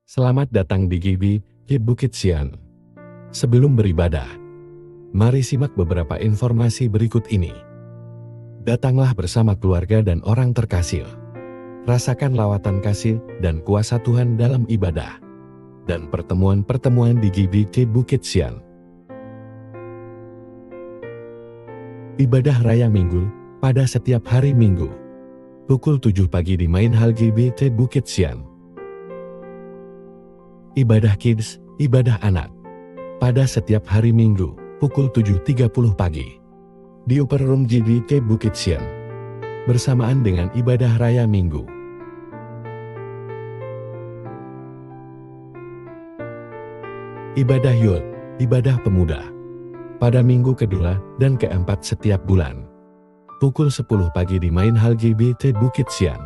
Selamat datang di GBI Bukit Sian. Sebelum beribadah, mari simak beberapa informasi berikut ini. Datanglah bersama keluarga dan orang terkasih. Rasakan lawatan kasih dan kuasa Tuhan dalam ibadah dan pertemuan-pertemuan di GBI Bukit Sian. Ibadah Raya Minggu pada setiap hari Minggu. Pukul 7 pagi di Main Hall GBI Bukit Sian. Ibadah Kids, ibadah anak. Pada setiap hari Minggu, pukul 7.30 pagi. Di Upper Room GBI Bukit Sian. Bersamaan dengan ibadah Raya Minggu. Ibadah Youth, ibadah pemuda. Pada minggu kedua dan keempat setiap bulan. Pukul 10 pagi di Main Hall GBI Bukit Sian.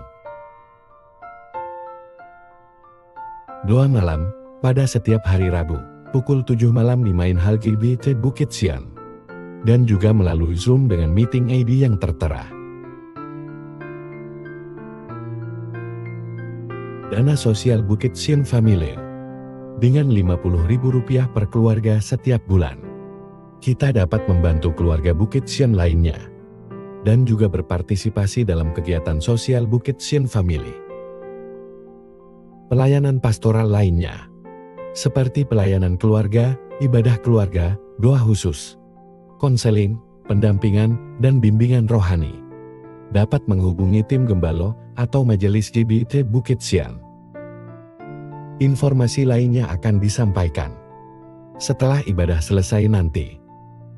Doa malam, pada setiap hari Rabu, pukul 7 malam di Main Hall GBI Bukit Sian. Dan juga melalui Zoom dengan meeting ID yang tertera. Dana sosial Bukit Sian Family. Dengan Rp50.000 per keluarga setiap bulan. Kita dapat membantu keluarga Bukit Sian lainnya. Dan juga berpartisipasi dalam kegiatan sosial Bukit Sian Family. Pelayanan pastoral lainnya, seperti pelayanan keluarga, ibadah keluarga, doa khusus, konseling, pendampingan, dan bimbingan rohani. Dapat menghubungi tim Gembalo atau Majelis GBI Bukit Sian. Informasi lainnya akan disampaikan setelah ibadah selesai nanti.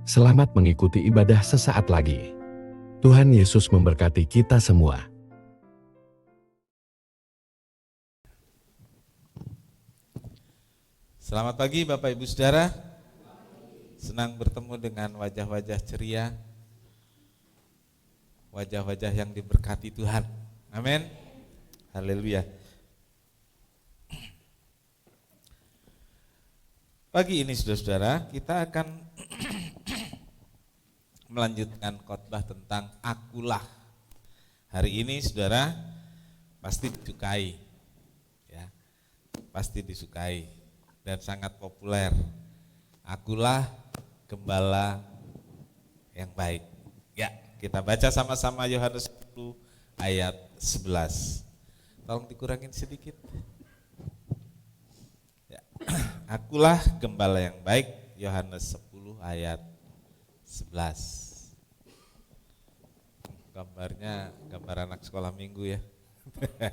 Selamat mengikuti ibadah sesaat lagi. Tuhan Yesus memberkati kita semua. Selamat pagi Bapak Ibu Saudara. Senang bertemu dengan wajah-wajah ceria, wajah-wajah yang diberkati Tuhan. Amin. Haleluya. Pagi ini saudara-saudara, kita akan melanjutkan khotbah tentang akulah. Hari ini saudara pasti disukai, ya, pasti disukai. Dan sangat populer. Akulah gembala yang baik. Ya, kita baca sama-sama Yohanes 10 ayat 11. Tolong dikurangin sedikit. Ya. Akulah gembala yang baik, Yohanes 10 ayat 11. Gambarnya gambar anak sekolah minggu ya.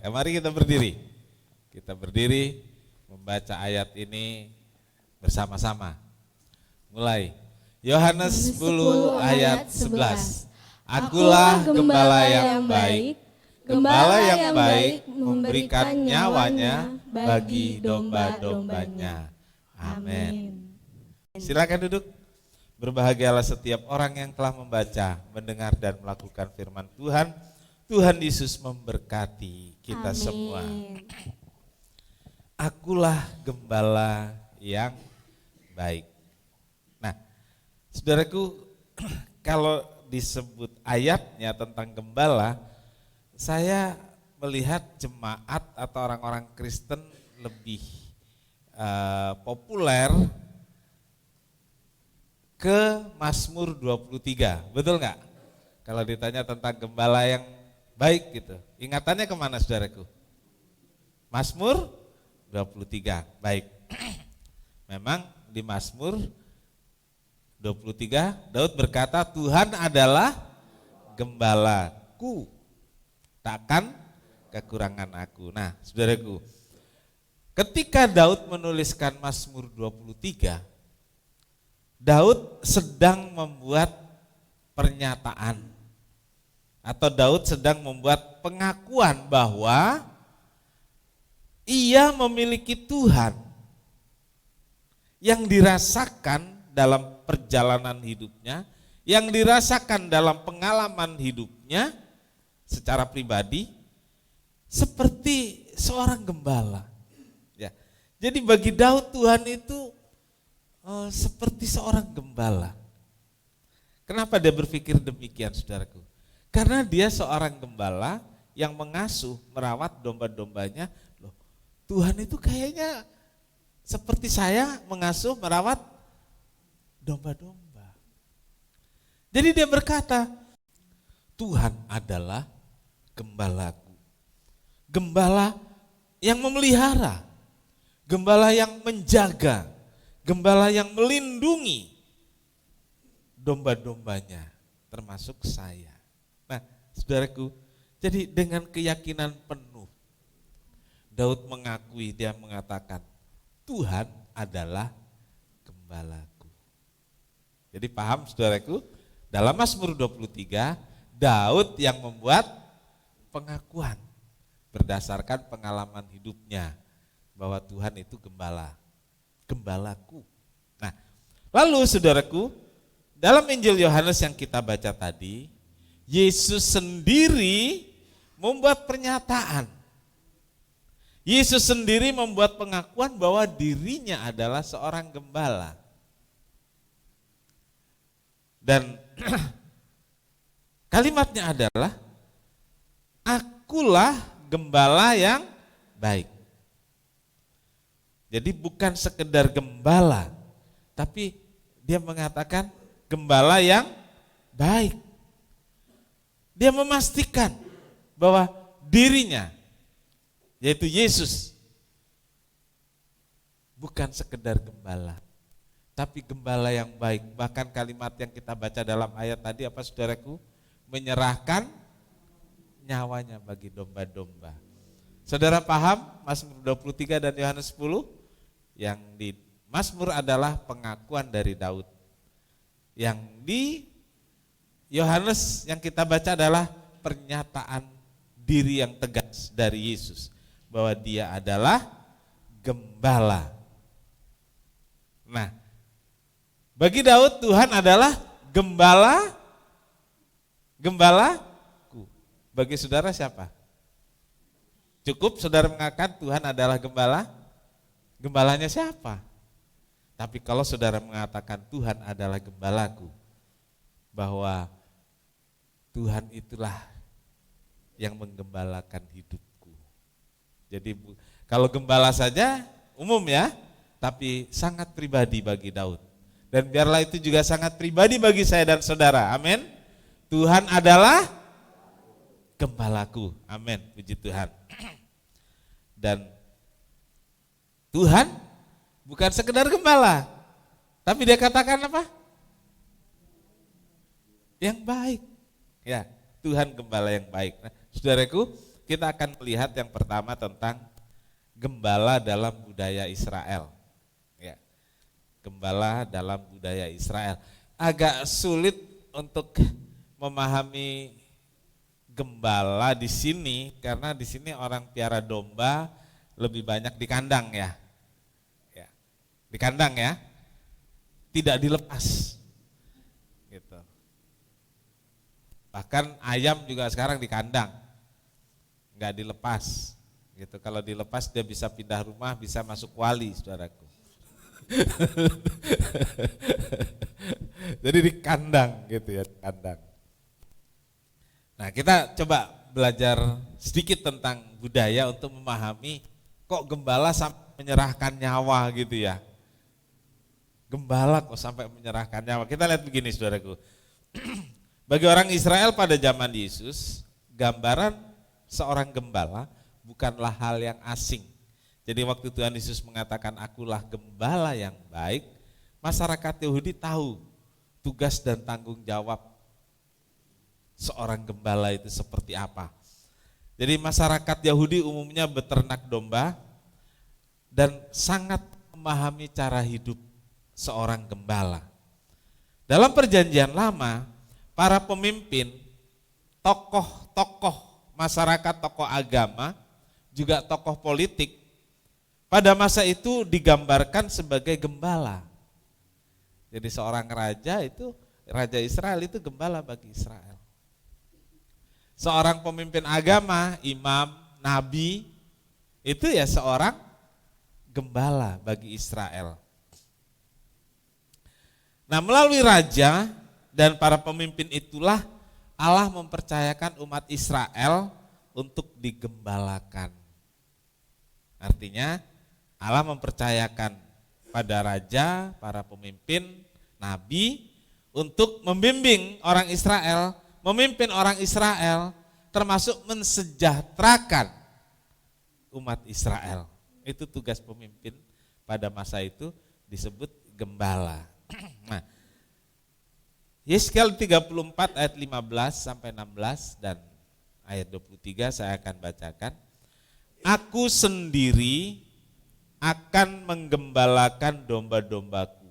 Mari kita berdiri. Kita berdiri. Membaca ayat ini bersama-sama. Mulai. Yohanes 10 ayat 11. Akulah gembala yang baik. Gembala yang baik memberikan nyawanya bagi domba-dombanya. Amin. Silakan duduk. Berbahagialah setiap orang yang telah membaca, mendengar dan melakukan firman Tuhan. Tuhan Yesus memberkati kita semua. Akulah gembala yang baik. Nah, saudaraku, kalau disebut ayatnya tentang gembala, saya melihat jemaat atau orang-orang Kristen lebih populer ke Mazmur 23, betul nggak? Kalau ditanya tentang gembala yang baik gitu, ingatannya kemana saudaraku? Mazmur 23, baik. Memang di Mazmur 23 Daud berkata, Tuhan adalah gembalaku, takkan kekurangan aku. Nah saudaraku, ketika Daud menuliskan Mazmur 23, Daud sedang membuat pernyataan atau Daud sedang membuat pengakuan bahwa ia memiliki Tuhan yang dirasakan dalam perjalanan hidupnya, yang dirasakan dalam pengalaman hidupnya secara pribadi seperti seorang gembala. Ya. Jadi bagi Daud Tuhan itu seperti seorang gembala. Kenapa dia berpikir demikian saudaraku? Karena dia seorang gembala yang mengasuh, merawat domba-dombanya. Tuhan itu kayaknya seperti saya mengasuh, merawat domba-domba. Jadi dia berkata, Tuhan adalah gembalaku. Gembala yang memelihara, gembala yang menjaga, gembala yang melindungi domba-dombanya, termasuk saya. Nah, saudaraku, jadi dengan keyakinan penuh, Daud mengakui, dia mengatakan, Tuhan adalah gembalaku. Jadi paham saudaraku, dalam Mazmur 23, Daud yang membuat pengakuan berdasarkan pengalaman hidupnya bahwa Tuhan itu gembala, gembalaku. Nah, lalu saudaraku, dalam Injil Yohanes yang kita baca tadi, Yesus sendiri membuat pernyataan. Yesus sendiri membuat pengakuan bahwa dirinya adalah seorang gembala. Dan kalimatnya adalah, akulah gembala yang baik. Jadi bukan sekedar gembala, tapi dia mengatakan gembala yang baik. Dia memastikan bahwa dirinya, yaitu Yesus, bukan sekedar gembala, tapi gembala yang baik. Bahkan kalimat yang kita baca dalam ayat tadi apa saudaraku? Menyerahkan nyawanya bagi domba-domba. Saudara paham Mazmur 23 dan Yohanes 10? Yang di Mazmur adalah pengakuan dari Daud. Yang di Yohanes yang kita baca adalah pernyataan diri yang tegas dari Yesus bahwa dia adalah gembala. Nah, bagi Daud Tuhan adalah gembalaku. Bagi saudara siapa? Cukup saudara mengatakan Tuhan adalah gembala? Gembalanya siapa? Tapi kalau saudara mengatakan Tuhan adalah gembalaku, bahwa Tuhan itulah yang menggembalakan hidupku. Jadi kalau gembala saja umum ya, tapi sangat pribadi bagi Daud. Dan biarlah itu juga sangat pribadi bagi saya dan saudara. Amin. Tuhan adalah gembalaku. Amin. Puji Tuhan. Dan Tuhan bukan sekedar gembala, tapi dia katakan apa? Yang baik. Ya, Tuhan gembala yang baik. Nah, saudaraku, kita akan melihat yang pertama tentang gembala dalam budaya Israel. Ya, gembala dalam budaya Israel. Agak sulit untuk memahami gembala di sini karena di sini orang piara domba lebih banyak di kandang ya. Ya, di kandang ya, tidak dilepas. Gitu. Bahkan ayam juga sekarang di kandang, nggak dilepas. Gitu. Kalau dilepas dia bisa pindah rumah, bisa masuk wali, saudaraku. Jadi di kandang gitu ya, kandang. Nah, kita coba belajar sedikit tentang budaya untuk memahami kok gembala sampai menyerahkan nyawa gitu ya. Gembala kok sampai menyerahkan nyawa. Kita lihat begini, saudaraku. Bagi orang Israel pada zaman Yesus, gambaran seorang gembala bukanlah hal yang asing. Jadi waktu Tuhan Yesus mengatakan akulah gembala yang baik, masyarakat Yahudi tahu tugas dan tanggung jawab seorang gembala itu seperti apa. Jadi masyarakat Yahudi umumnya beternak domba dan sangat memahami cara hidup seorang gembala. Dalam perjanjian lama, para pemimpin, tokoh-tokoh masyarakat, tokoh agama, juga tokoh politik, pada masa itu digambarkan sebagai gembala. Jadi seorang raja itu, raja Israel itu gembala bagi Israel. Seorang pemimpin agama, imam, nabi, itu ya seorang gembala bagi Israel. Nah, melalui raja dan para pemimpin itulah Allah mempercayakan umat Israel untuk digembalakan. Artinya Allah mempercayakan pada raja, para pemimpin, nabi untuk membimbing orang Israel, memimpin orang Israel, termasuk mensejahterakan umat Israel. Itu tugas pemimpin pada masa itu, disebut gembala. Nah, Yeskiel 34 ayat 15 sampai 16 dan ayat 23 saya akan bacakan. Aku sendiri akan menggembalakan domba-dombaku,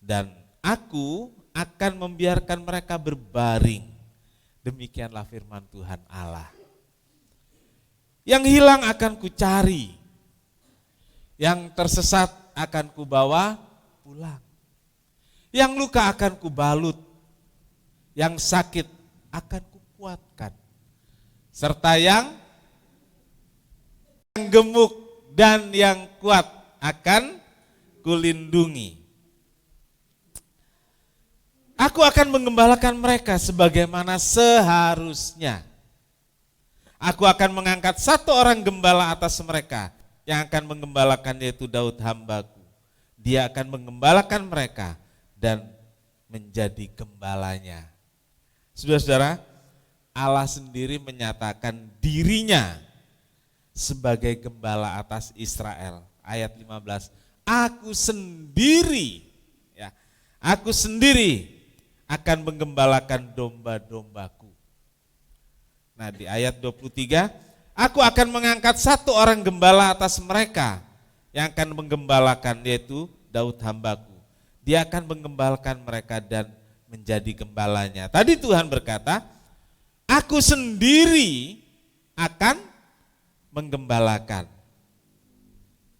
dan aku akan membiarkan mereka berbaring. Demikianlah firman Tuhan Allah. Yang hilang akan kucari, yang tersesat akan kubawa pulang, yang luka akan kubalut, yang sakit akan kukuatkan, serta yang gemuk dan yang kuat akan kulindungi. Aku akan menggembalakan mereka sebagaimana seharusnya. Aku akan mengangkat satu orang gembala atas mereka yang akan menggembalakan, yaitu Daud hambaku. Dia akan menggembalakan mereka dan menjadi gembalanya. Saudara-saudara, Allah sendiri menyatakan dirinya sebagai gembala atas Israel. Ayat 15, aku sendiri, ya, aku sendiri akan menggembalakan domba-dombaku. Nah, di ayat 23, aku akan mengangkat satu orang gembala atas mereka yang akan menggembalakan, yaitu Daud hambaku. Dia akan menggembalakan mereka dan menjadi gembalanya. Tadi Tuhan berkata, aku sendiri akan menggembalakan.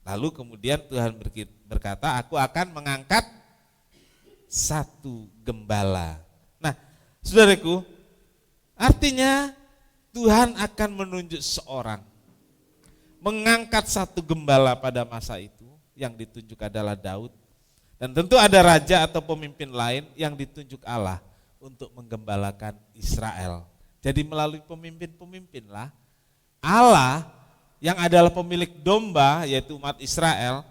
Lalu kemudian Tuhan berkata, aku akan mengangkat satu gembala. Nah, saudaraku, artinya Tuhan akan menunjuk seorang, mengangkat satu gembala pada masa itu, yang ditunjuk adalah Daud. Dan tentu ada raja atau pemimpin lain yang ditunjuk Allah untuk menggembalakan Israel. Jadi melalui pemimpin-pemimpinlah Allah yang adalah pemilik domba, yaitu umat Israel,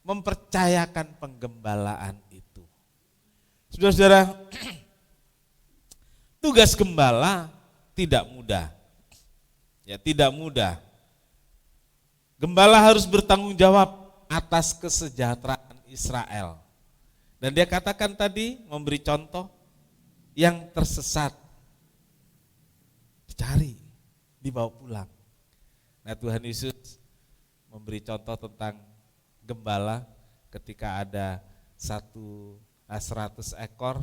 mempercayakan penggembalaan itu. Saudara-saudara, tugas gembala tidak mudah. Ya, tidak mudah. Gembala harus bertanggung jawab atas kesejahteraan Israel. Dan dia katakan tadi, memberi contoh, yang tersesat dicari, dibawa pulang. Nah, Tuhan Yesus memberi contoh tentang gembala ketika ada 100 ekor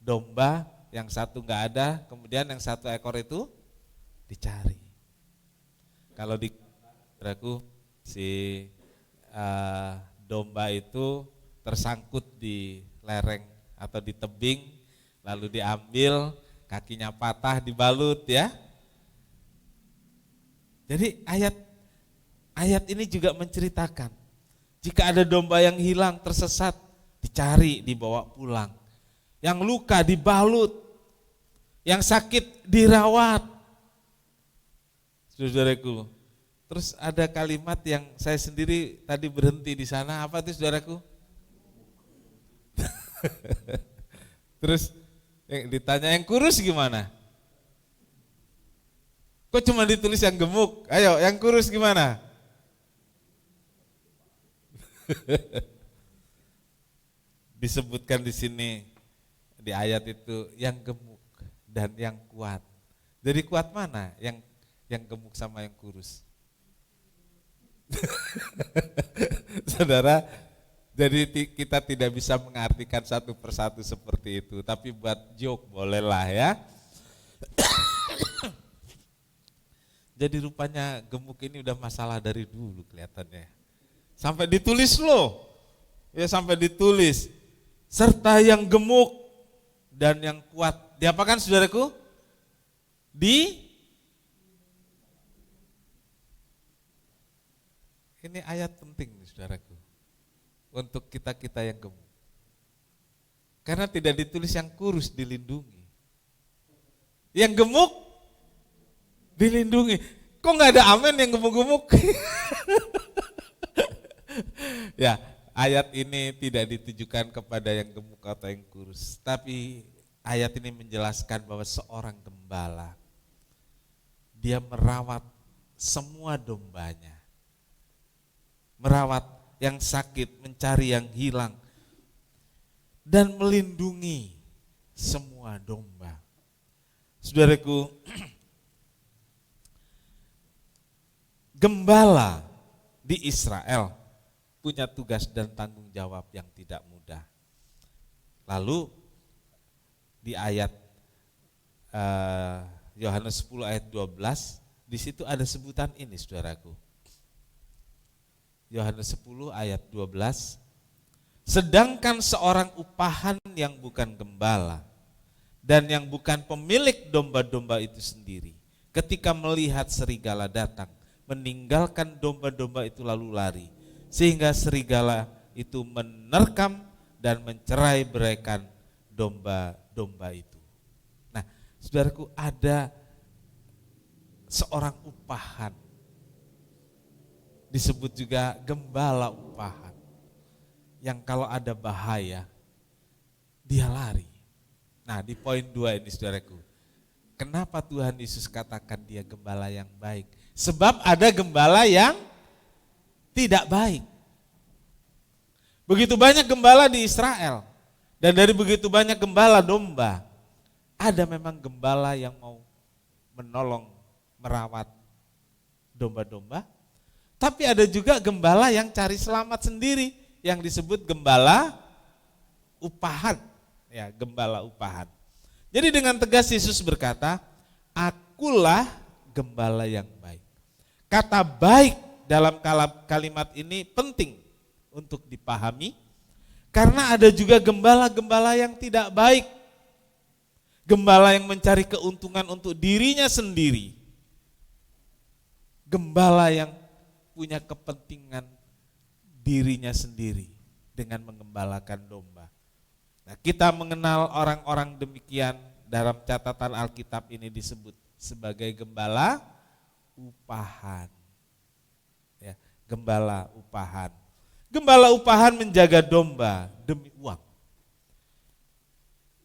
domba, yang satu enggak ada, kemudian yang satu ekor itu dicari. Kalau di aku si domba itu tersangkut di lereng atau di tebing, lalu diambil, kakinya patah, dibalut, ya. Jadi ayat ini juga menceritakan, jika ada domba yang hilang, tersesat, dicari, dibawa pulang. Yang luka dibalut, yang sakit dirawat. Saudaraku, terus ada kalimat yang saya sendiri tadi berhenti di sana, apa itu saudaraku? Terus ditanya yang kurus gimana? Kok cuma ditulis yang gemuk? Ayo, yang kurus gimana? Disebutkan di sini di ayat itu yang gemuk dan yang kuat. Jadi kuat mana? Yang gemuk sama yang kurus. Saudara, jadi kita tidak bisa mengartikan satu persatu seperti itu, tapi buat joke bolehlah, ya. Jadi rupanya gemuk ini udah masalah dari dulu kelihatannya. Sampai ditulis loh, ya, sampai ditulis, serta yang gemuk dan yang kuat. Diapakan saudaraku? Ini ayat penting nih saudaraku, untuk kita-kita yang gemuk. Karena tidak ditulis yang kurus dilindungi, yang gemuk dilindungi. Kok nggak ada amin yang gemuk-gemuk? Ya, ayat ini tidak ditujukan kepada yang gemuk atau yang kurus, tapi ayat ini menjelaskan bahwa seorang gembala, dia merawat semua dombanya, merawat yang sakit, mencari yang hilang, dan melindungi semua domba. Saudaraku, gembala di Israel punya tugas dan tanggung jawab yang tidak mudah. Lalu di ayat Yohanes 10 ayat 12, di situ ada sebutan ini, saudaraku. Yohanes 10 ayat 12, sedangkan seorang upahan yang bukan gembala dan yang bukan pemilik domba-domba itu sendiri, ketika melihat serigala datang, meninggalkan domba-domba itu lalu lari, sehingga serigala itu menerkam dan mencerai-beraikan domba-domba itu. Nah, saudaraku, ada seorang upahan, disebut juga gembala upahan, yang kalau ada bahaya, dia lari. Nah, di poin 2 ini, saudaraku, kenapa Tuhan Yesus katakan dia gembala yang baik? Sebab ada gembala yang tidak baik. Begitu banyak gembala di Israel, dan dari begitu banyak gembala domba, ada memang gembala yang mau menolong, merawat domba-domba, tapi ada juga gembala yang cari selamat sendiri, yang disebut gembala upahan. Ya, gembala upahan. Jadi dengan tegas Yesus berkata, akulah gembala yang baik. Kata baik dalam kalimat ini penting untuk dipahami, karena ada juga gembala-gembala yang tidak baik. Gembala yang mencari keuntungan untuk dirinya sendiri. Gembala yang punya kepentingan dirinya sendiri dengan mengembalakan domba. Nah, kita mengenal orang-orang demikian dalam catatan Alkitab ini disebut sebagai gembala upahan. Ya, gembala upahan. Gembala upahan menjaga domba demi uang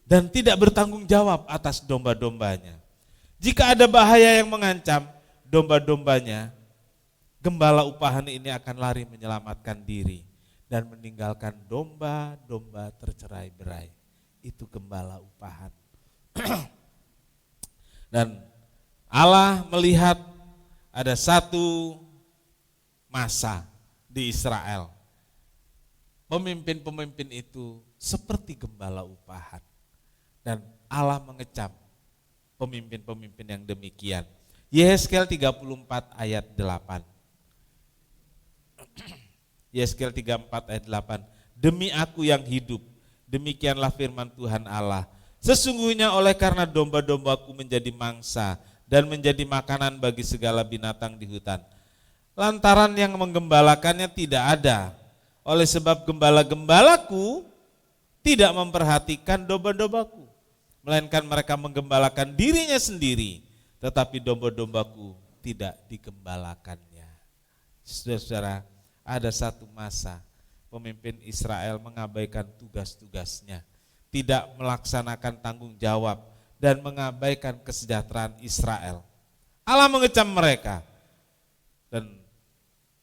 dan tidak bertanggung jawab atas domba-dombanya. Jika ada bahaya yang mengancam domba-dombanya, gembala upahan ini akan lari menyelamatkan diri dan meninggalkan domba-domba tercerai-berai. Itu gembala upahan. Dan Allah melihat ada satu masa di Israel, pemimpin-pemimpin itu seperti gembala upahan. Dan Allah mengecam pemimpin-pemimpin yang demikian. Yehezkiel 34 ayat 8. Yehezkiel 34 ayat 8. Demi aku yang hidup, demikianlah firman Tuhan Allah. Sesungguhnya oleh karena domba-dombaku menjadi mangsa dan menjadi makanan bagi segala binatang di hutan, lantaran yang menggembalakannya tidak ada. Oleh sebab gembala-gembalaku tidak memperhatikan domba-dombaku, melainkan mereka menggembalakan dirinya sendiri, tetapi domba-dombaku tidak digembalakannya. Saudara-saudara, ada satu masa pemimpin Israel mengabaikan tugas-tugasnya, tidak melaksanakan tanggung jawab dan mengabaikan kesejahteraan Israel. Allah mengecam mereka dan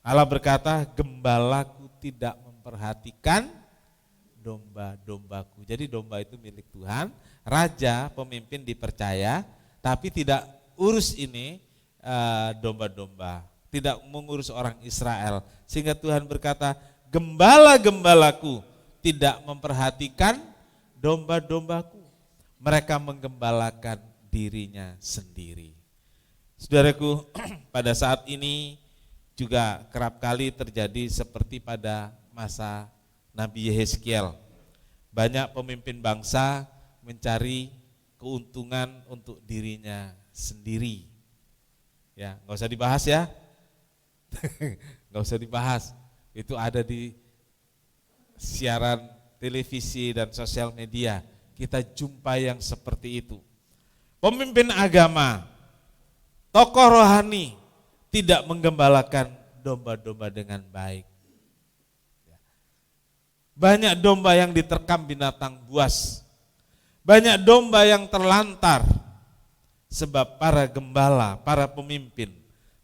Allah berkata, gembalaku tidak memperhatikan domba-dombaku. Jadi domba itu milik Tuhan, raja, pemimpin dipercaya, tapi tidak urus ini domba-domba, tidak mengurus orang Israel. Sehingga Tuhan berkata, gembala-gembalaku tidak memperhatikan domba-dombaku. Mereka menggembalakan dirinya sendiri. Saudaraku, pada saat ini juga kerap kali terjadi seperti pada masa Nabi Yehezkiel. Banyak pemimpin bangsa mencari keuntungan untuk dirinya sendiri. Ya, nggak usah dibahas ya. Nggak usah dibahas. Itu ada di siaran televisi dan sosial media. Kita jumpa yang seperti itu. Pemimpin agama, tokoh rohani tidak menggembalakan domba-domba dengan baik. Banyak domba yang diterkam binatang buas. Banyak domba yang terlantar. Sebab para gembala, para pemimpin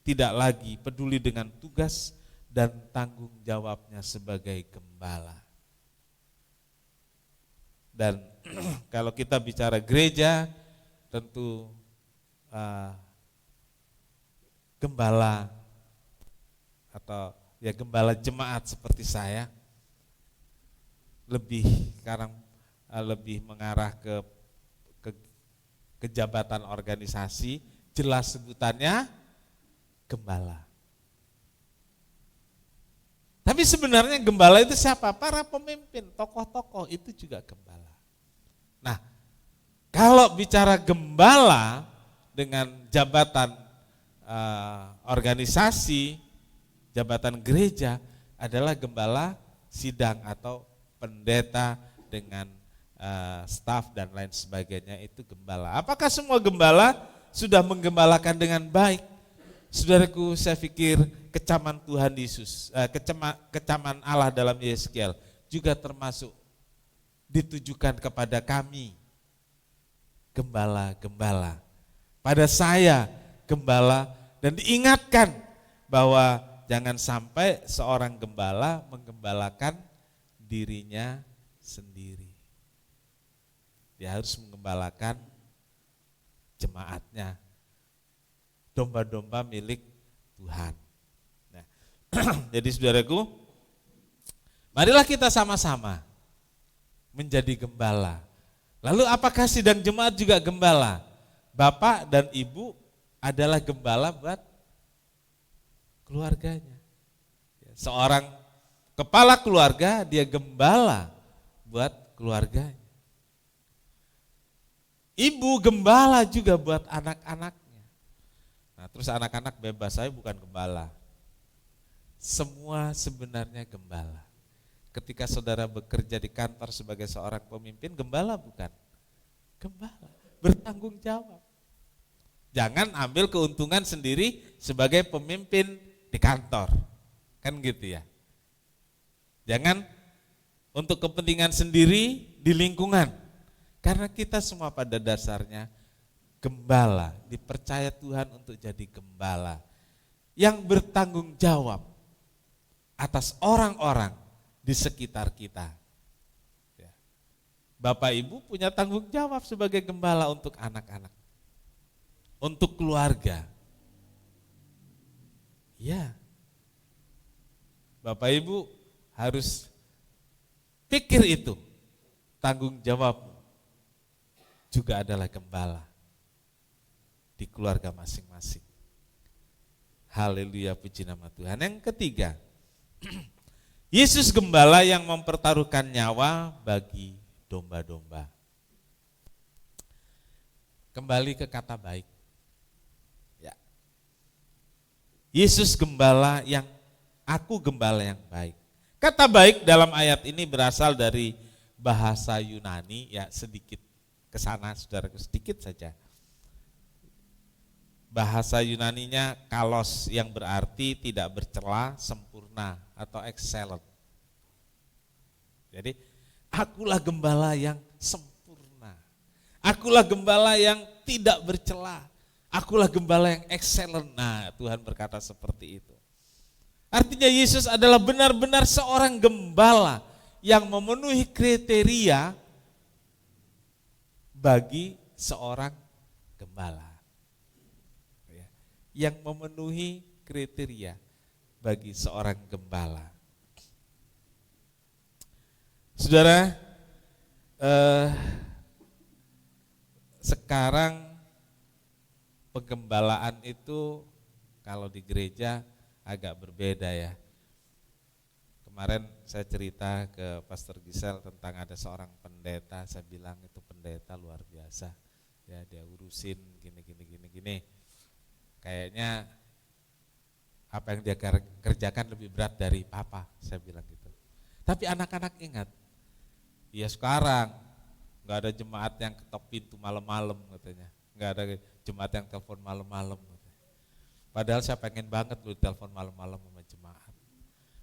tidak lagi peduli dengan tugas dan tanggung jawabnya sebagai gembala. Dan kalau kita bicara gereja, tentu gembala atau ya gembala jemaat seperti saya lebih sekarang lebih mengarah ke jabatan organisasi, jelas sebutannya gembala. Tapi sebenarnya gembala itu siapa? Para pemimpin, tokoh-tokoh itu juga gembala. Nah, kalau bicara gembala dengan jabatan organisasi, jabatan gereja adalah gembala sidang atau pendeta dengan staf dan lain sebagainya, itu gembala. Apakah semua gembala sudah menggembalakan dengan baik? Saudaraku, saya pikir kecaman Tuhan Yesus, kecaman Allah dalam Yeskiel juga termasuk ditujukan kepada kami, gembala-gembala. Pada saya, gembala, dan diingatkan bahwa jangan sampai seorang gembala menggembalakan dirinya sendiri. Dia harus menggembalakan jemaatnya, domba-domba milik Tuhan. Nah, jadi saudaraku, marilah kita sama-sama menjadi gembala. Lalu apakah sidang jemaat juga gembala? Bapak dan ibu adalah gembala buat keluarganya. Seorang kepala keluarga, dia gembala buat keluarganya. Ibu gembala juga buat anak-anaknya. Nah, terus anak-anak bebas, saya bukan gembala. Semua sebenarnya gembala. Ketika saudara bekerja di kantor sebagai seorang pemimpin, gembala bukan? Gembala, bertanggung jawab. Jangan ambil keuntungan sendiri sebagai pemimpin di kantor. Kan gitu ya. Jangan untuk kepentingan sendiri di lingkungan. Karena kita semua pada dasarnya gembala, dipercaya Tuhan untuk jadi gembala yang bertanggung jawab atas orang-orang di sekitar kita. Bapak Ibu punya tanggung jawab sebagai gembala untuk anak-anak, untuk keluarga. Ya, Bapak Ibu harus pikir itu, tanggung jawab juga adalah gembala di keluarga masing-masing. Haleluya, puji nama Tuhan. Yang ketiga, Yesus gembala yang mempertaruhkan nyawa bagi domba-domba. Kembali ke kata baik. Ya. Yesus gembala yang, aku gembala yang baik. Kata baik dalam ayat ini berasal dari bahasa Yunani, ya sedikit ke sana saudaraku, sedikit saja. Bahasa Yunaninya kalos, yang berarti tidak bercela, sempurna atau excellent. Jadi akulah gembala yang sempurna. Akulah gembala yang tidak bercela. Akulah gembala yang excellent. Nah, Tuhan berkata seperti itu. Artinya Yesus adalah benar-benar seorang gembala yang memenuhi kriteria bagi seorang gembala. Yang memenuhi kriteria bagi seorang gembala. Saudara, sekarang penggembalaan itu kalau di gereja agak berbeda ya. Kemarin saya cerita ke Pastor Gisel tentang ada seorang pendeta, saya bilang itu pendeta luar biasa. Ya, dia urusin gini. Kayaknya apa yang dia kerjakan lebih berat dari papa, saya bilang gitu. Tapi anak-anak ingat, ya sekarang nggak ada jemaat yang ketok pintu malam-malam katanya, nggak ada jemaat yang telepon malam-malam. Padahal saya pengen banget lu telepon malam-malam sama jemaat.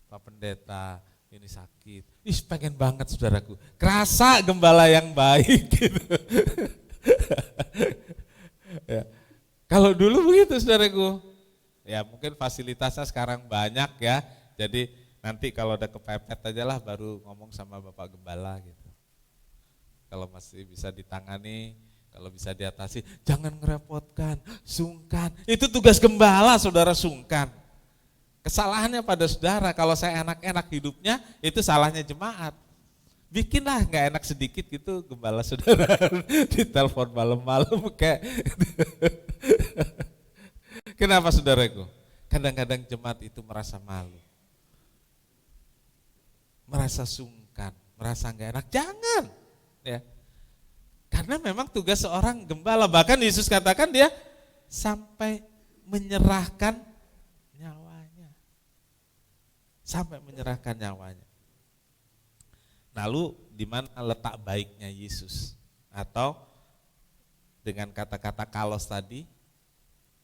Pak Pendeta, ini sakit. Ih, pengen banget saudaraku. Kerasa gembala yang baik gitu. Ya. Kalau dulu begitu saudaraku. Ya mungkin fasilitasnya sekarang banyak ya. Jadi nanti kalau ada kepepet aja lah baru ngomong sama Bapak Gembala gitu. Kalau masih bisa ditangani, kalau bisa diatasi, jangan ngerepotkan, sungkan. Itu tugas gembala, saudara, sungkan. Kesalahannya pada saudara, kalau saya enak-enak hidupnya, itu salahnya jemaat. Bikinlah nggak enak sedikit gitu gembala saudara, ditelepon malam-malam kayak. Kenapa saudaraku? Kadang-kadang jemaat itu merasa malu, merasa sungkan, merasa nggak enak. Jangan, ya. Karena memang tugas seorang gembala, bahkan Yesus katakan dia sampai menyerahkan nyawanya. Sampai menyerahkan nyawanya. Lalu di mana letak baiknya Yesus? Atau dengan kata-kata kalos tadi,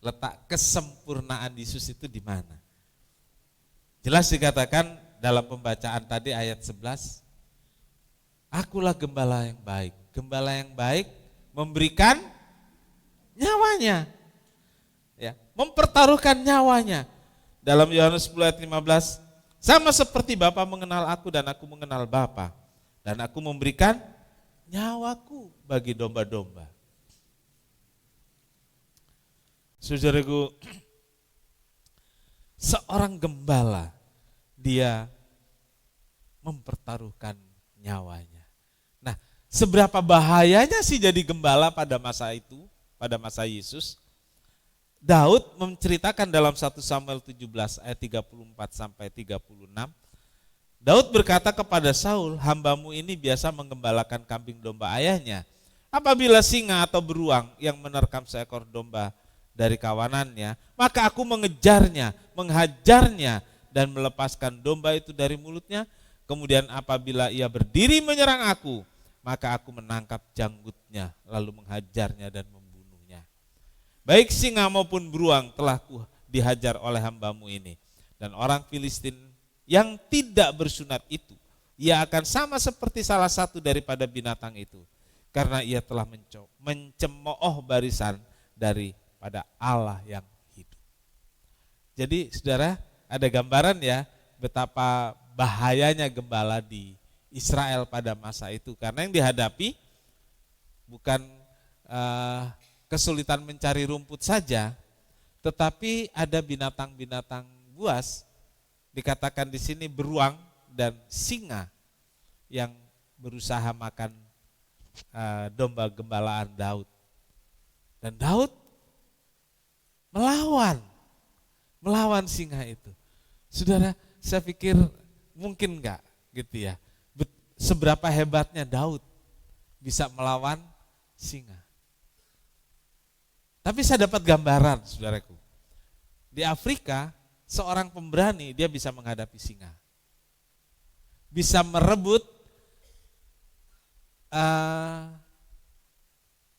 letak kesempurnaan Yesus itu di mana? Jelas dikatakan dalam pembacaan tadi ayat 11, akulah gembala yang baik. Gembala yang baik memberikan nyawanya, ya, mempertaruhkan nyawanya. Dalam Yohanes 10 ayat 15, sama seperti Bapa mengenal aku dan aku mengenal Bapa, dan aku memberikan nyawaku bagi domba-domba. Saudaraku, seorang gembala dia mempertaruhkan nyawanya. Seberapa bahayanya sih jadi gembala pada masa itu, pada masa Yesus? Daud menceritakan dalam 1 Samuel 17 ayat 34 sampai 36. Daud berkata kepada Saul, hambamu ini biasa menggembalakan kambing domba ayahnya. Apabila singa atau beruang yang menerkam seekor domba dari kawanannya, maka aku mengejarnya, menghajarnya dan melepaskan domba itu dari mulutnya. Kemudian apabila ia berdiri menyerang aku, maka aku menangkap janggutnya, lalu menghajarnya dan membunuhnya. Baik singa maupun beruang telah dihajar oleh hambamu ini. Dan orang Filistin yang tidak bersunat itu, ia akan sama seperti salah satu daripada binatang itu. Karena ia telah mencemooh barisan daripada Allah yang hidup. Jadi saudara, ada gambaran ya betapa bahayanya gembala di Israel pada masa itu, karena yang dihadapi bukan kesulitan mencari rumput saja, tetapi ada binatang-binatang buas, dikatakan di sini beruang dan singa yang berusaha makan domba gembalaan Daud. Dan Daud melawan singa itu. Saudara, saya pikir mungkin enggak gitu ya. Seberapa hebatnya Daud bisa melawan singa. Tapi saya dapat gambaran, saudaraku. Di Afrika, seorang pemberani dia bisa menghadapi singa. Bisa merebut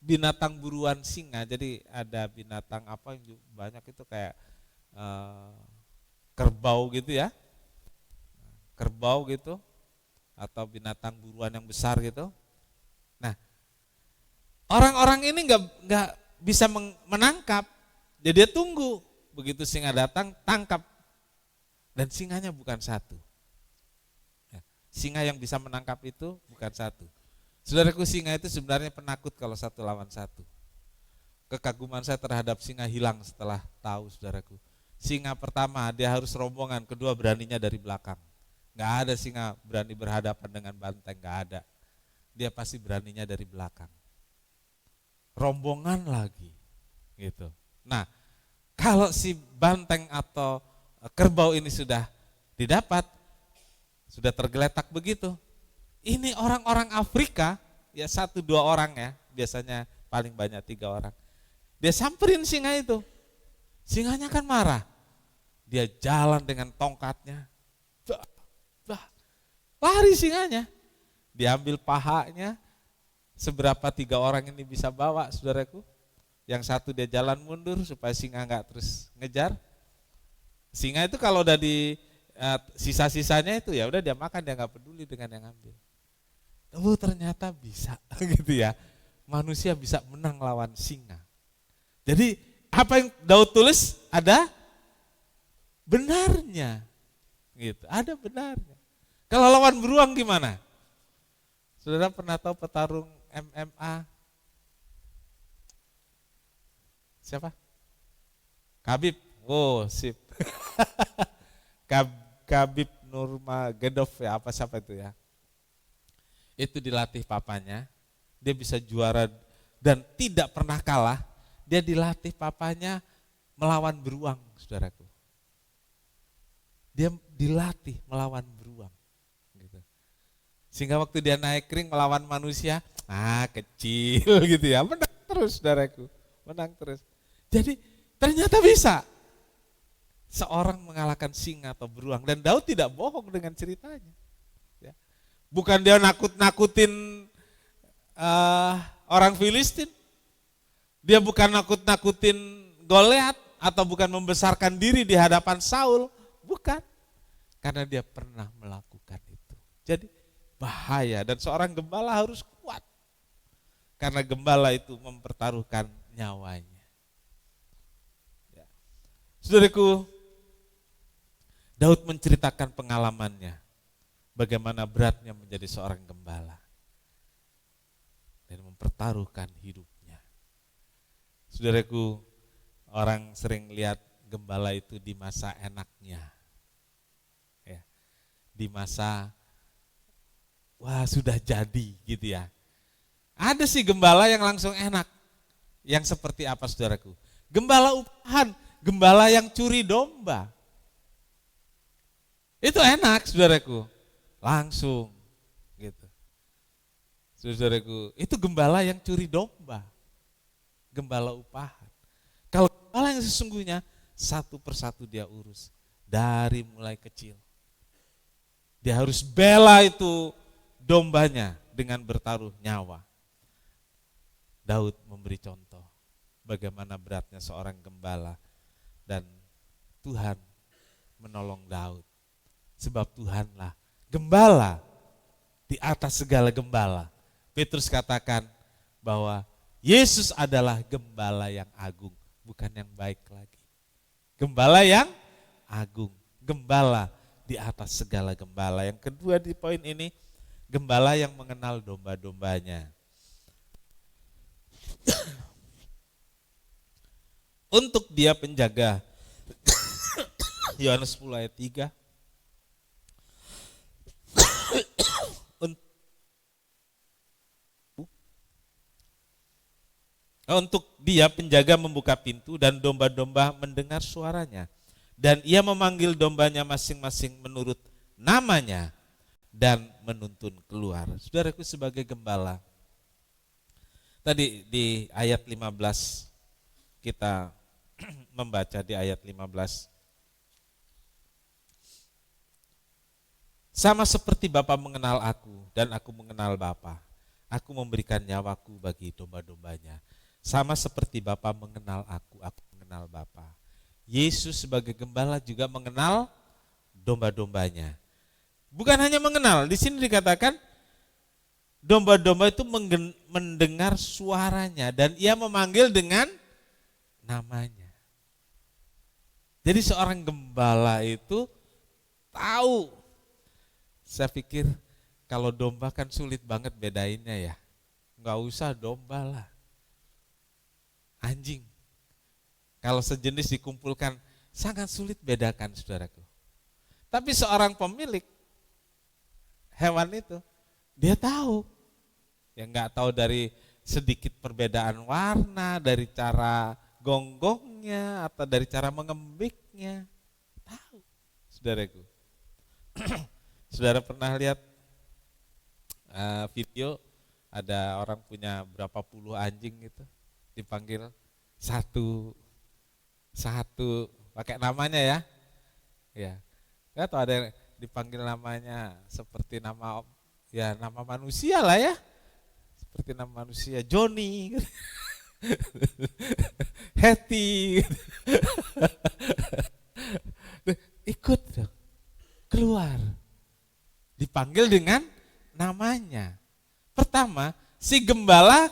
binatang buruan singa. Jadi ada binatang apa yang banyak itu kayak kerbau gitu ya. Kerbau gitu. Atau binatang buruan yang besar gitu. Nah, orang-orang ini nggak bisa menangkap, jadi dia tunggu begitu singa datang tangkap, dan singanya bukan satu. Ya, singa yang bisa menangkap itu bukan satu. Saudaraku, singa itu sebenarnya penakut kalau satu lawan satu. Kekaguman saya terhadap singa hilang setelah tahu, saudaraku. Singa pertama dia harus rombongan, kedua beraninya dari belakang. Nggak ada singa berani berhadapan dengan banteng, nggak ada. Dia pasti beraninya dari belakang. Rombongan lagi, gitu. Nah, kalau si banteng atau kerbau ini sudah didapat, sudah tergeletak begitu. Ini orang-orang Afrika, ya 1-2 orang ya, biasanya paling banyak 3 orang. Dia samperin singa itu. Singanya kan marah. Dia jalan dengan tongkatnya. Lari singanya, diambil pahanya. Seberapa 3 orang ini bisa bawa, saudaraku? yang satu dia jalan mundur supaya singa nggak terus ngejar. Singa itu kalau udah di sisa-sisanya itu ya udah dia makan, dia nggak peduli dengan yang ambil. Oh ternyata bisa gitu ya, manusia bisa menang lawan singa. Jadi apa yang Daud tulis ada benarnya, gitu, ada benarnya. Kalau lawan beruang gimana? Saudara pernah tahu petarung MMA? Siapa? Khabib. Oh, sip. Khabib Nurmagomedov ya, apa siapa itu ya? Itu dilatih papanya, dia bisa juara dan tidak pernah kalah. Dia dilatih papanya melawan beruang, saudaraku. Dia dilatih melawan beruang. Gitu. Sehingga waktu dia naik ring melawan manusia, kecil gitu ya, menang terus saudaraku, menang terus. Jadi ternyata bisa seorang mengalahkan singa atau beruang, dan Daud tidak bohong dengan ceritanya. Ya. Bukan dia nakut-nakutin orang Filistin, dia bukan nakut-nakutin Goliat atau bukan membesarkan diri di hadapan Saul, bukan, karena dia pernah melakukan itu. Jadi bahaya, dan seorang gembala harus kuat, karena gembala itu mempertaruhkan nyawanya. Saudaraku, Daud menceritakan pengalamannya, bagaimana beratnya menjadi seorang gembala dan mempertaruhkan hidupnya. Saudaraku, orang sering lihat gembala itu di masa enaknya, ya, di masa wah sudah jadi gitu ya. Ada sih gembala yang langsung enak, yang seperti apa saudaraku? Gembala upahan, gembala yang curi domba. Itu enak saudaraku, langsung gitu. Saudaraku, itu gembala yang curi domba, gembala upahan. Kalau gembala yang sesungguhnya, satu persatu dia urus, dari mulai kecil. Dia harus bela itu dombanya dengan bertaruh nyawa. Daud memberi contoh bagaimana beratnya seorang gembala, dan Tuhan menolong Daud. Sebab Tuhanlah gembala di atas segala gembala. Petrus katakan bahwa Yesus adalah gembala yang agung, bukan yang baik lagi. Gembala yang agung, gembala di atas segala gembala. Yang kedua di poin ini, gembala yang mengenal domba-dombanya. Untuk dia penjaga, Yohanes 10 ayat 3. Untuk dia penjaga membuka pintu dan domba-domba mendengar suaranya. Dan ia memanggil dombanya masing-masing menurut namanya dan menuntun keluar. Saudaraku, sebagai gembala, tadi di ayat 15 kita membaca di ayat 15. Sama seperti Bapa mengenal aku dan aku mengenal Bapa, aku memberikan nyawaku bagi domba-dombanya. Sama seperti Bapa mengenal aku mengenal Bapa. Yesus sebagai gembala juga mengenal domba-dombanya. Bukan hanya mengenal, di sini dikatakan domba-domba itu mendengar suaranya dan ia memanggil dengan namanya. Jadi seorang gembala itu tahu. Saya pikir kalau domba kan sulit banget bedainnya ya. Enggak usah domba lah. Anjing. Kalau sejenis dikumpulkan sangat sulit bedakan, saudaraku. Tapi seorang pemilik hewan itu, dia tahu. Ya enggak tahu dari sedikit perbedaan warna, dari cara gonggongnya atau dari cara mengembiknya. Tahu, saudaraku. Saudara pernah lihat video ada orang punya berapa puluh anjing gitu, dipanggil satu pakai namanya ya. Ya. Atau ada yang dipanggil namanya seperti nama manusia lah ya. Seperti nama manusia, Johnny. Heti. Ikut dong, keluar. Dipanggil dengan namanya. Pertama, si gembala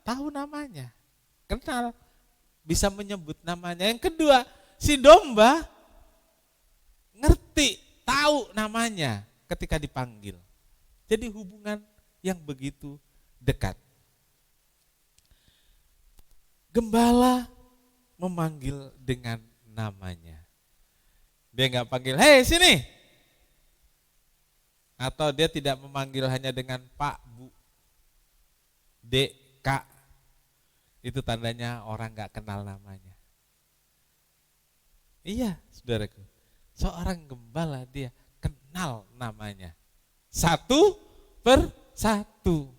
tahu namanya, kenal, bisa menyebut namanya. Yang kedua, si domba ngerti, tahu namanya ketika dipanggil. Jadi hubungan yang begitu dekat. Gembala memanggil dengan namanya. Dia nggak panggil, hei sini. Atau dia tidak memanggil hanya dengan Pak, Bu, Dek, Kak. Itu tandanya orang nggak kenal namanya. Iya, saudaraku. Seorang gembala dia kenal namanya. Satu per satu.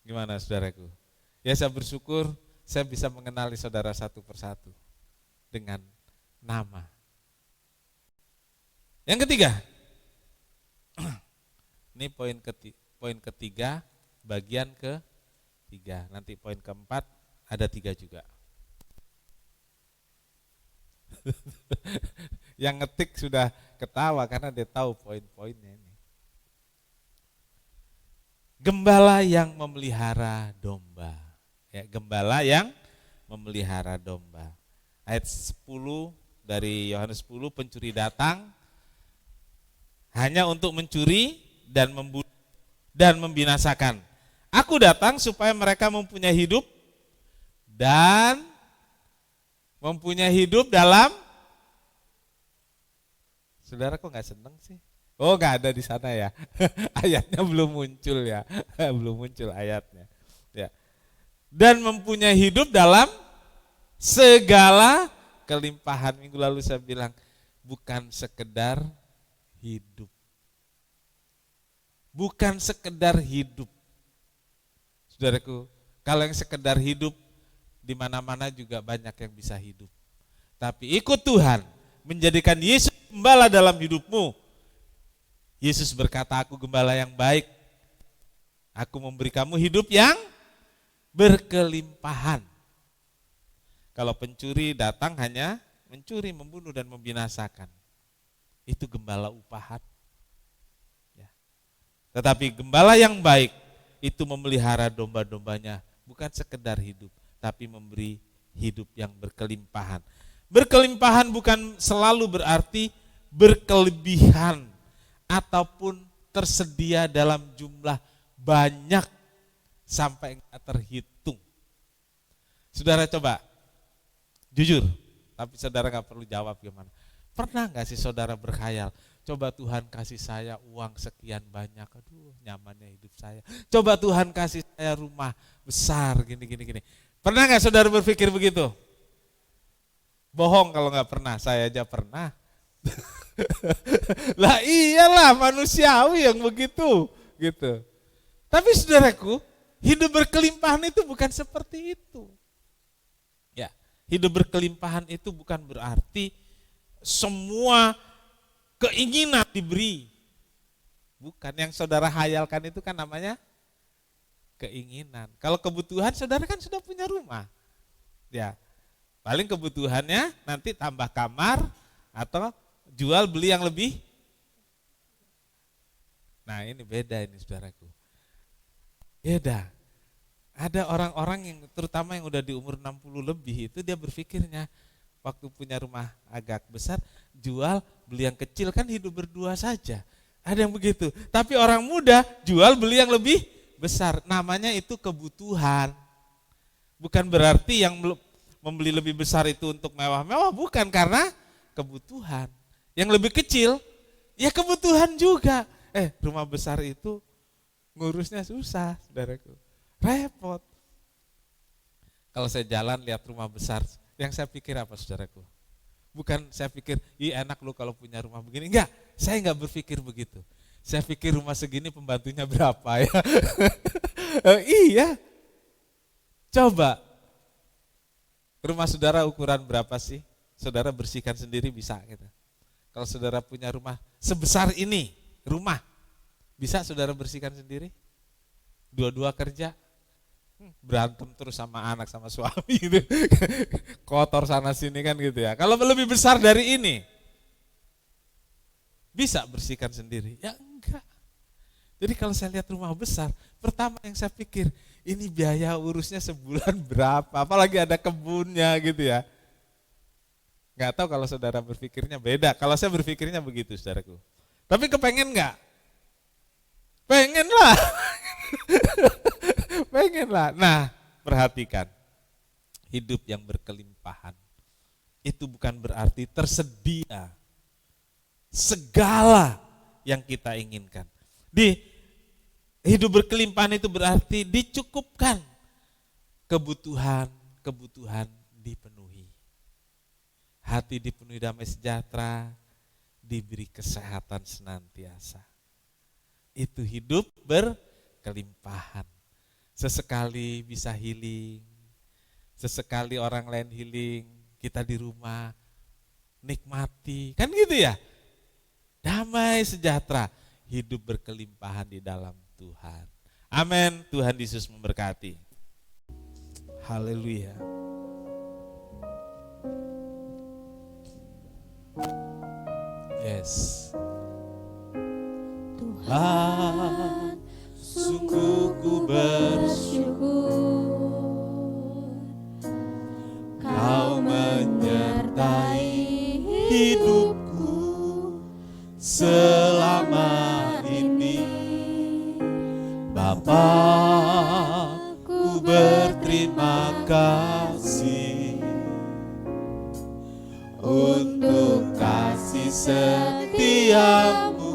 Gimana saudaraku? Ya saya bersyukur saya bisa mengenali saudara satu persatu dengan nama. Yang ketiga, ini poin ketiga, bagian ketiga. Nanti poin keempat ada 3 juga. Yang ngetik sudah ketawa karena dia tahu poin-poinnya ini. Gembala yang memelihara domba. Ya, gembala yang memelihara domba. Ayat 10 dari Yohanes 10, pencuri datang hanya untuk mencuri dan membunuh dan membinasakan. Aku datang supaya mereka mempunyai hidup dan mempunyai hidup dalam. Saudara kok nggak seneng sih? Oh nggak ada di sana ya. Ayatnya belum muncul ya. Belum muncul ayatnya. Ya. Dan mempunyai hidup dalam segala kelimpahan. Minggu lalu saya bilang bukan sekedar hidup. Bukan sekedar hidup. Saudaraku, kalau yang sekedar hidup di mana-mana juga banyak yang bisa hidup. Tapi ikut Tuhan, menjadikan Yesus gembala dalam hidupmu. Yesus berkata, aku gembala yang baik. Aku memberi kamu hidup yang berkelimpahan. Kalau pencuri datang hanya mencuri, membunuh dan membinasakan. Itu gembala upahan. Ya. Tetapi gembala yang baik itu memelihara domba-dombanya, bukan sekedar hidup, tapi memberi hidup yang berkelimpahan. Berkelimpahan bukan selalu berarti berkelebihan ataupun tersedia dalam jumlah banyak sampai enggak terhitung. Saudara coba, jujur, tapi saudara gak perlu jawab gimana. Pernah gak sih saudara berkhayal, coba Tuhan kasih saya uang sekian banyak, aduh nyamannya hidup saya. Coba Tuhan kasih saya rumah besar gini. Pernah gak saudara berpikir begitu? Bohong kalau gak pernah, saya aja pernah. Lah iyalah manusiawi yang begitu gitu. Tapi saudaraku, hidup berkelimpahan itu bukan seperti itu. Ya, hidup berkelimpahan itu bukan berarti semua keinginan diberi. Bukan, yang saudara hayalkan itu kan namanya keinginan. Kalau kebutuhan saudara kan sudah punya rumah. Ya. Paling kebutuhannya nanti tambah kamar atau jual beli yang lebih. Nah ini beda ini saudaraku. Beda. Ada orang-orang yang terutama yang udah di umur 60 lebih itu dia berpikirnya waktu punya rumah agak besar jual beli yang kecil kan hidup berdua saja. Ada yang begitu. Tapi orang muda jual beli yang lebih besar. Namanya itu kebutuhan. Bukan berarti yang membeli lebih besar itu untuk mewah-mewah, bukan, karena kebutuhan. Yang lebih kecil, ya kebutuhan juga. Rumah besar itu ngurusnya susah, saudaraku. Repot. Kalau saya jalan lihat rumah besar, yang saya pikir apa, saudaraku? Bukan saya pikir, enak lu kalau punya rumah begini. Enggak, saya enggak berpikir begitu. Saya pikir rumah segini pembantunya berapa ya. Iya. Coba, rumah saudara ukuran berapa sih? Saudara bersihkan sendiri bisa gitu. Kalau saudara punya rumah sebesar ini, rumah, bisa saudara bersihkan sendiri? Dua-dua kerja, berantem terus sama anak sama suami gitu. Kotor sana sini kan gitu ya. Kalau lebih besar dari ini, bisa bersihkan sendiri? Ya enggak. Jadi kalau saya lihat rumah besar, pertama yang saya pikir, ini biaya urusnya sebulan berapa, apalagi ada kebunnya gitu ya. Nggak tahu kalau saudara berpikirnya beda, kalau saya berpikirnya begitu saudaraku. Tapi kepengen nggak? Pengen lah. Pengen lah. Nah, perhatikan, hidup yang berkelimpahan, itu bukan berarti tersedia segala yang kita inginkan. Di hidup berkelimpahan itu berarti dicukupkan kebutuhan dipenuhi. Hati dipenuhi damai sejahtera, diberi kesehatan senantiasa. Itu hidup berkelimpahan. Sesekali bisa healing, sesekali orang lain healing, kita di rumah nikmati, kan gitu ya. Damai sejahtera, hidup berkelimpahan di dalam Tuhan. Amin. Tuhan Yesus memberkati. Haleluya. Yes. Tuhan, sungguh ku bersyukur Kau menyertai hidupku selama ini. Bapa, ku berterima kasih untuk kasih setiamu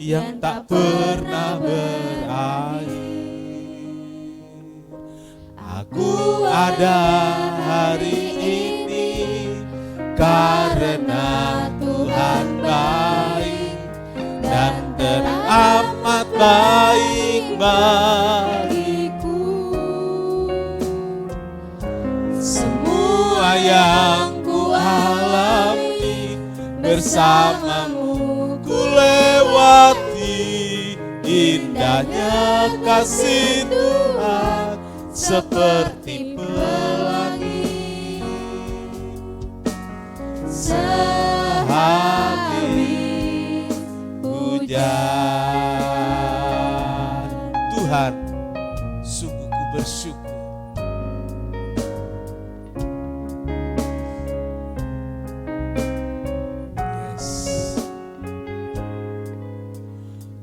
yang tak pernah berakhir. Aku ada hari ini karena Tuhan baik dan teramat baik bagiku. Semua yang ku alami bersamamu ku lewati, indahnya kasih Tuhan seperti pelangi. Sehabis hujan, Tuhan, sungguh ku bersyukur.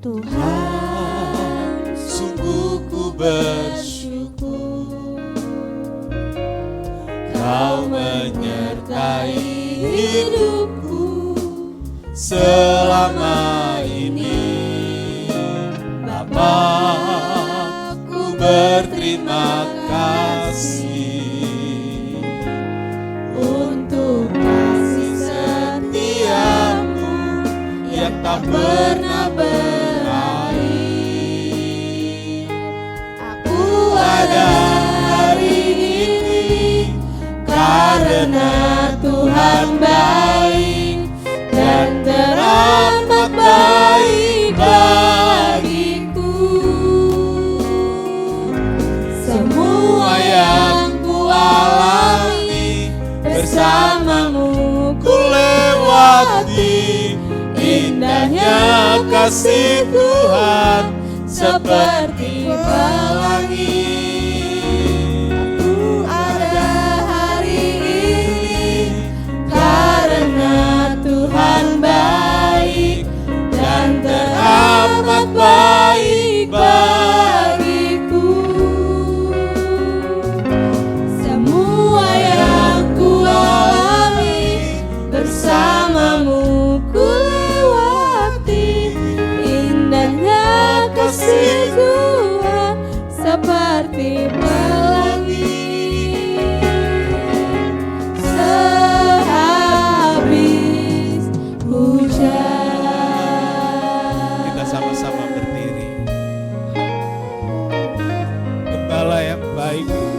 Tuhan, sungguh ku bersyukur Kau menyertai hidupku selama ini. Bapa, ku berterima kasih untuk kasih setiamu yang tak pernah berakhir. Aku ada hari ini karena Tuhan baik dan teramat baik bagiku. Semua yang ku alami bersamamu ku lewati, indahnya kasih Tuhan seperti pelangi. Aku ada hari ini karena Tuhan baik dan teramat baik bagiku. Semua yang ku alami bersamamu ku lewati, indahnya kasih Tuhan seperti pelangi. Sehabis hujan. Kita sama-sama berdiri. Gembala yang baik itu,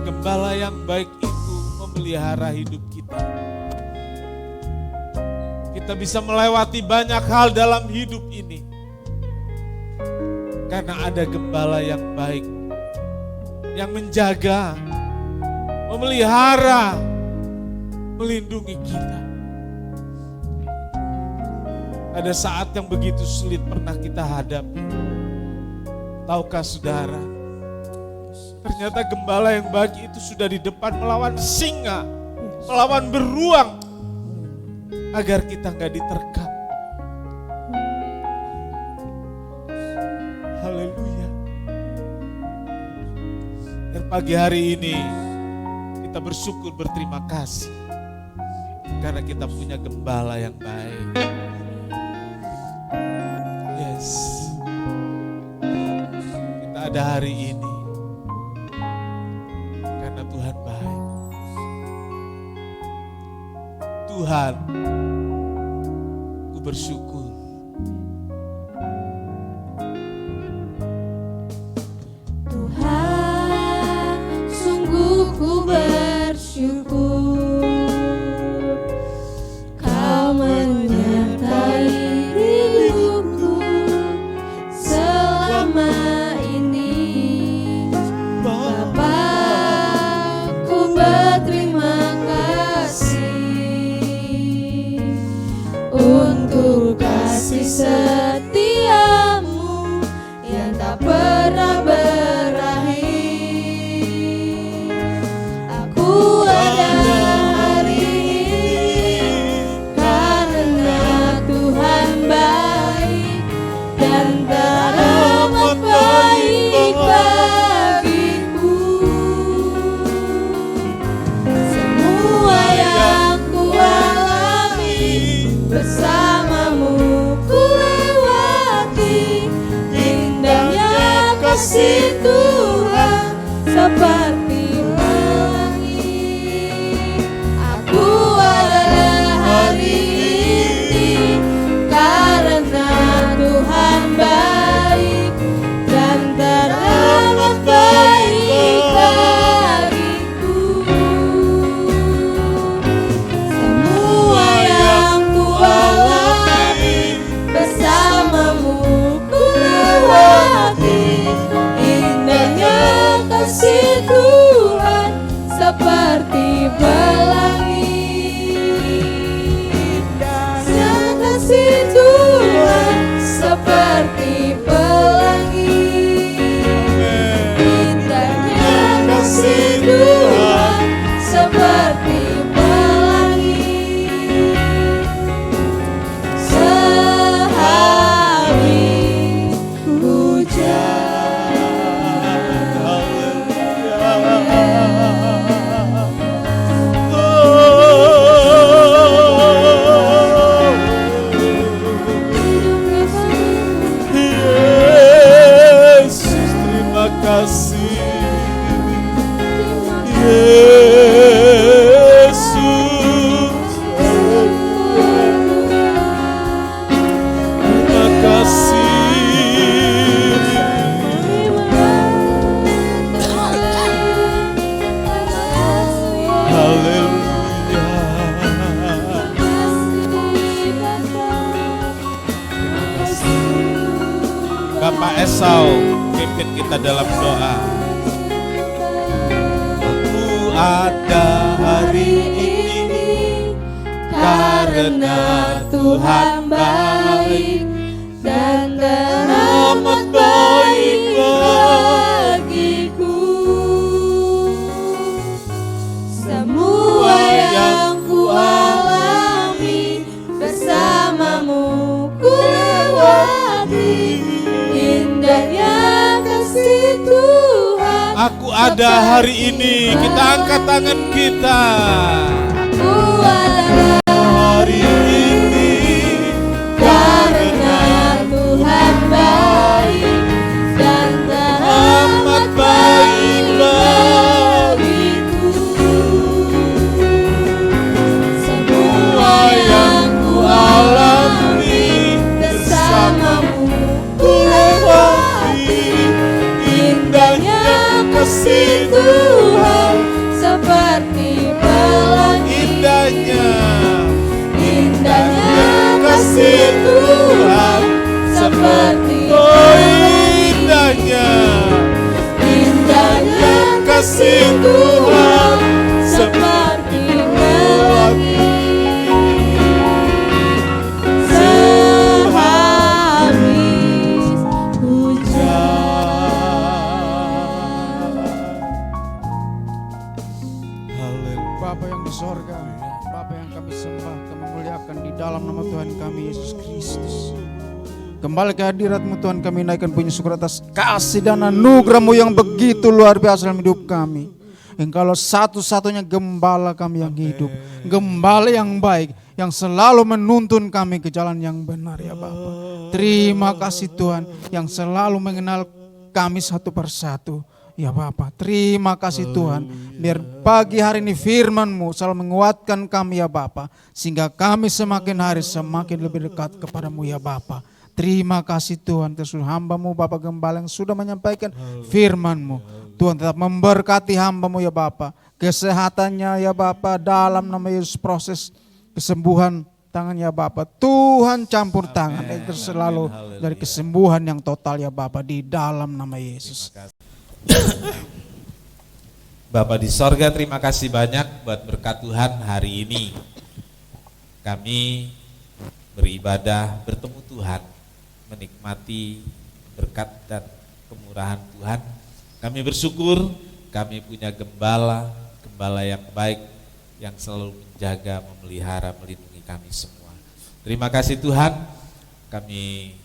gembala yang baik itu memelihara hidup kita. Kita bisa melewati banyak hal dalam hidup ini karena ada gembala yang baik, yang menjaga, memelihara, melindungi kita. Ada saat yang begitu sulit pernah kita hadapi. Tahukah saudara, ternyata gembala yang baik itu sudah di depan melawan singa, melawan beruang, agar kita gak diterkam. Haleluya. Dan pagi hari ini kita bersyukur, berterima kasih karena kita punya gembala yang baik. Yes. Kita ada hari ini karena Tuhan baik. Tuhan, ku bersyukur. Tuhan, sungguh ku bersyukur. Kau menyertai hidupku selama ini. Bapa, ku berterima kasih untuk kasih setiamu yang tak pernah berakhir. Aku ada hari ini karena Tuhan baik dan teramat baik bagiku. Semua yang ku alami bersamamu ku lewati. Indahnya kasih Tuhan seperti pelangi. Aku ada hari ini karena Tuhan baik dan teramat baik bagiku. Semua yang ku alami bersamamu ku lewati. Indahnya kasih Tuhan seperti pelangi. Indahnya kasih Tuhan seperti pelangi. Indahnya kasih Tuhan seperti pelangi. Sehari hujan. Yesus, terima kasih. Yesus, terima kasih. Haleluya. Bapak Esau pimpin kita dalam doa. Aku ada hari ini karena Tuhan baik dan teramat baik bagiku. Semua yang ku alami bersamamu ku lewati. Indahnya kasih Tuhan. Aku ada hari ini. Kita angkat tangan kita. Aku ada Hari ini karena Tuhan baik dan teramat baik bagiku. Semua yang ku alami bersamamu ku lewati. Indahnya kasih Tuhan seperti pelangi. di sorga, Bapa yang kami sembah, kami muliakan di dalam nama Tuhan kami Yesus Kristus. Kembali ke hadirat-Mu Tuhan, kami naikkan puji syukur atas kasih dan anugerah-Mu yang begitu luar biasa dalam hidup kami. Engkaulah satu-satunya gembala kami yang hidup, gembala yang baik, yang selalu menuntun kami ke jalan yang benar ya Bapa. Terima kasih Tuhan yang selalu mengenal kami satu persatu. Ya Bapa, terima kasih Tuhan. Biar pagi hari ini firman-Mu selalu menguatkan kami ya Bapa, sehingga kami semakin hari semakin lebih dekat kepadamu ya Bapa. Terima kasih Tuhan, terus hamba-Mu Bapak Gembala yang sudah menyampaikan firman-Mu. Tuhan tetap memberkati hamba-Mu ya Bapa, kesehatannya ya Bapa, dalam nama Yesus proses kesembuhan tangan ya Bapa. Tuhan campur tangan agar selalu dari kesembuhan yang total ya Bapa di dalam nama Yesus. Bapa di sorga, terima kasih banyak buat berkat Tuhan hari ini. Kami beribadah, bertemu Tuhan, menikmati berkat dan kemurahan Tuhan. Kami bersyukur kami punya gembala yang baik, yang selalu menjaga, memelihara, melindungi kami semua. Terima kasih Tuhan. Kami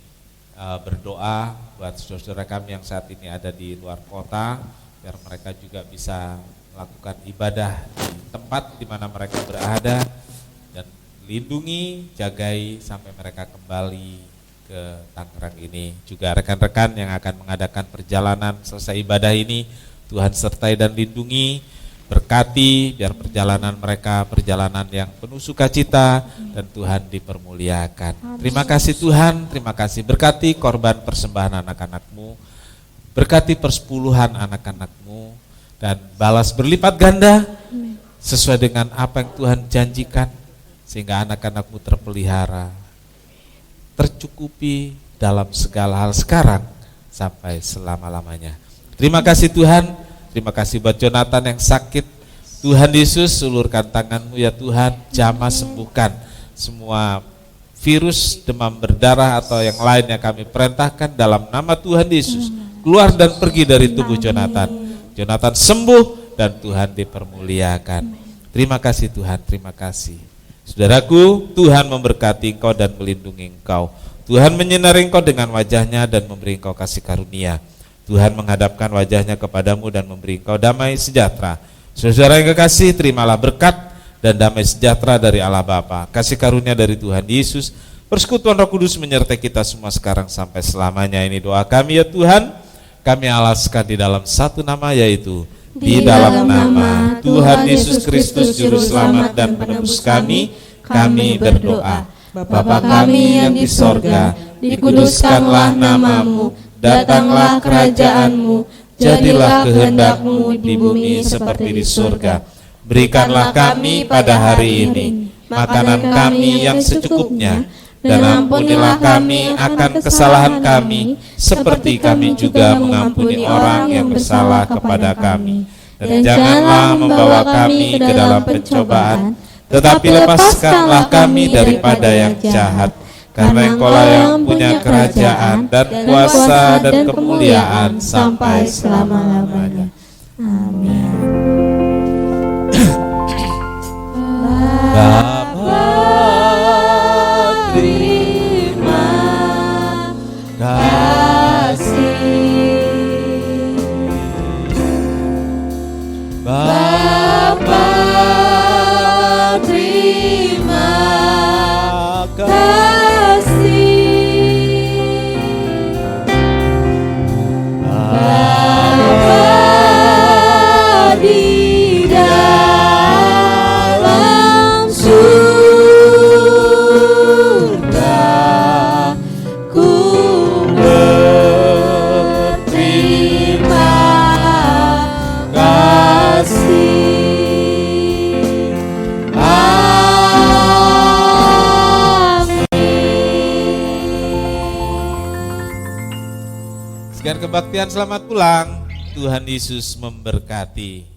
berdoa buat saudara-saudara kami yang saat ini ada di luar kota, biar mereka juga bisa melakukan ibadah di tempat di mana mereka berada, dan lindungi, jagai sampai mereka kembali ke Tangerang ini. Juga rekan-rekan yang akan mengadakan perjalanan selesai ibadah ini, Tuhan sertai dan lindungi, berkati, biar perjalanan mereka perjalanan yang penuh sukacita dan Tuhan dipermuliakan. Terima kasih Tuhan, terima kasih. Berkati korban persembahan anak-anak-Mu, berkati persepuluhan anak-anak-Mu, dan balas berlipat ganda sesuai dengan apa yang Tuhan janjikan, sehingga anak-anak-Mu terpelihara, tercukupi dalam segala hal sekarang sampai selama-lamanya. Terima kasih Tuhan. Terima kasih buat Jonathan yang sakit. Tuhan Yesus, ulurkan tangan-Mu ya Tuhan, jamah sembuhkan semua virus, demam berdarah atau yang lain yang kami perintahkan dalam nama Tuhan Yesus. Keluar dan pergi dari tubuh Jonathan. Jonathan sembuh dan Tuhan dipermuliakan. Terima kasih Tuhan, terima kasih. Saudaraku, Tuhan memberkati engkau dan melindungi engkau. Tuhan menyinari engkau dengan wajah-Nya dan memberi engkau kasih karunia. Tuhan menghadapkan wajah-Nya kepadamu dan memberi engkau damai sejahtera. Saudara yang kekasih, terimalah berkat dan damai sejahtera dari Allah Bapa, kasih karunia dari Tuhan Yesus, persekutuan Roh Kudus menyertai kita semua sekarang sampai selamanya. Ini doa kami ya Tuhan, kami alaskan di dalam satu nama, yaitu di dalam nama Tuhan Yesus Kristus Juru Selamat dan Penebus kami berdoa. Bapa kami yang di sorga, dikuduskanlah nama-Mu, datanglah kerajaan-Mu, jadilah kehendak-Mu di bumi seperti di surga. Berikanlah kami pada hari ini makanan kami yang secukupnya, dan ampunilah kami akan kesalahan kami, seperti kami juga mengampuni orang yang bersalah kepada kami. Dan janganlah membawa kami ke dalam pencobaan, tetapi lepaskanlah kami daripada yang jahat. Karena Engkaulah yang punya kerajaan dan kuasa dan kemuliaan sampai selama-lamanya. Amin. Bapa, terima kasih. Bapa, terima kasih. Sekian kebaktian, selamat pulang. Tuhan Yesus memberkati.